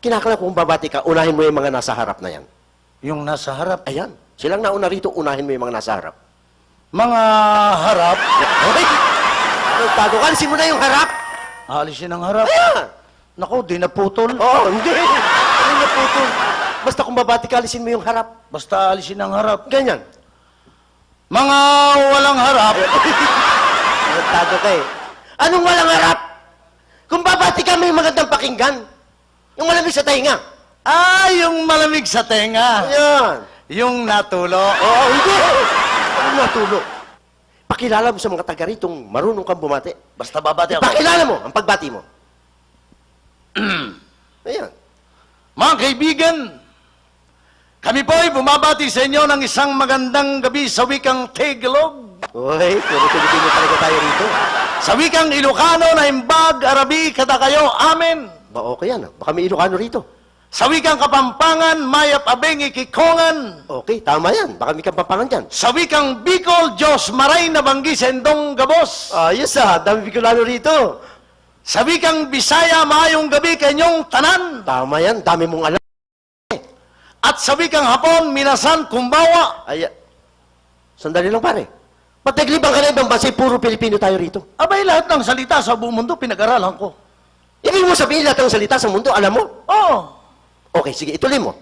Kinakailangan kung babati ka, unahin mo yung mga nasa harap na yan. Yung nasa harap. Ayan. Silang nauna rito, unahin mo yung mga nasa harap. Mga harap. Okay? Tago ka, alisin mo na yung harap. Alisin ang harap. Ayan. Naku, di naputol. Oo, hindi. Ano na putol? Basta kung babati ka, alisin mo yung harap. Basta alisin ang harap. Ganyan. Mga walang harap. Tago ka eh. Anong walang harap? Kung babati ka, may magandang pakinggan. Yung malamig sa tainga. Yung malamig sa tenga. Ayan. Yung natulo. Oo, hindi. Ano natulo? Pakilala mo sa mga taga ritong marunong kang bumati. Basta babati ako. Pakilala mo ang pagbati mo. Ayan. Mga kaibigan, kami po ay bumabati sa inyo ng isang magandang gabi sa wikang Tagalog. Uy, puro Pilipino talaga tayo rito. Sa wikang Ilocano na imbag, Arabi, kada kayo, amen. Ba okay yan, ah. Baka may Ilocano rito. Sa wikang Kapampangan, Mayap Abeng, Ikikongan. Okay, tama yan. Baka may kampapangan dyan. Sa wikang Bicol, Diyos Maray na Banggi, Sendong Gabos. Ayos ah, dami Bicolano rito. Sa wikang Bisaya, maayong gabi kanyong tanan. Tama yan, dami mong alam. At sa wikang Hapon, minasan kumbawa. Ay, sandali lang pare. Pataglibang ka na ibang bansa, puro Pilipino tayo rito. Abay, lahat ng salita sa buong mundo, pinag-aralan ko. Ibig mo sabihin lahat ng salita sa mundo, alam mo? Oo. Okay, sige, ituloy mo.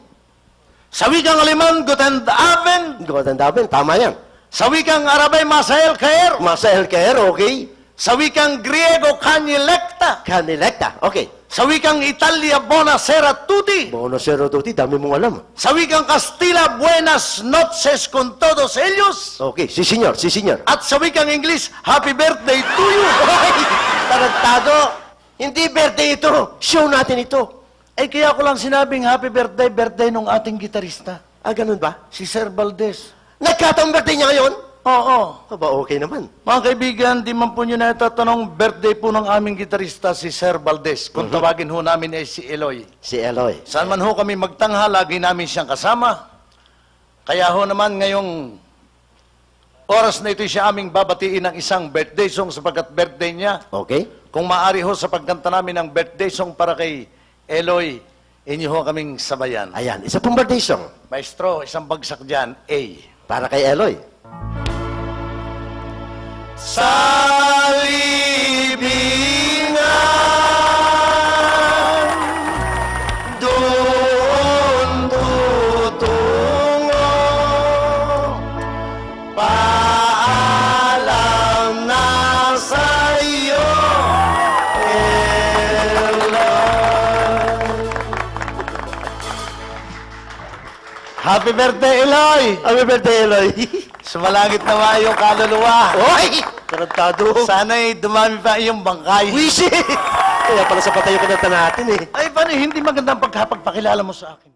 Sa wikang Aliman, Guten Abend. Gawatandabin, tama yan. Sa wikang Arabay, Masael Kaer. Masa healthcare, okay. Sa wikang Griego, Kanyelekta. Kanilekta, okay. Sa wikang Italia, Buonasera tutti. Bonocero tuti, dami mong alam. Sa wikang Kastila, Buenas noches con todos ellos. Okay, si senyor, si senyor. At sa wikang English, Happy birthday to you. Ay, tarantado. Hindi birthday ito. Show natin ito. Kaya ko lang sinabing happy birthday nung ating gitarista. Ah, ganun ba? Si Sir Valdez. Nagkataong birthday niya ngayon? Oo. Aba, okay naman. Mga kaibigan, di man po nyo na itatanong, birthday po ng aming gitarista, si Sir Valdez. Kung tawagin ho namin ay si Eloy. Si Eloy. Saan man ho kami magtangha, lagi namin siyang kasama. Kaya ho naman ngayong oras na ito siya aming babatiin ng isang birthday song sapagkat birthday niya. Okay? Kung maaari ho sa pagkanta namin ng birthday song para kay Eloy, inyo ho kaming sabayan. Ayan, isa pong birthday song. Maestro, isang bagsak dyan, A. Para kay Eloy. Sa libingan, doon tutungo, paalam na sa iyo, Eloy. Happy birthday, Eloy! Happy birthday, Eloy. Sumalangit na nga yung kaluluwa. Oy! Tarantado. Sana'y dumami pa iyong bangkay. Wishi! Kaya pala sa patayo ka natin eh. Ay, paano hindi magandang pagkapagpakilala mo sa akin?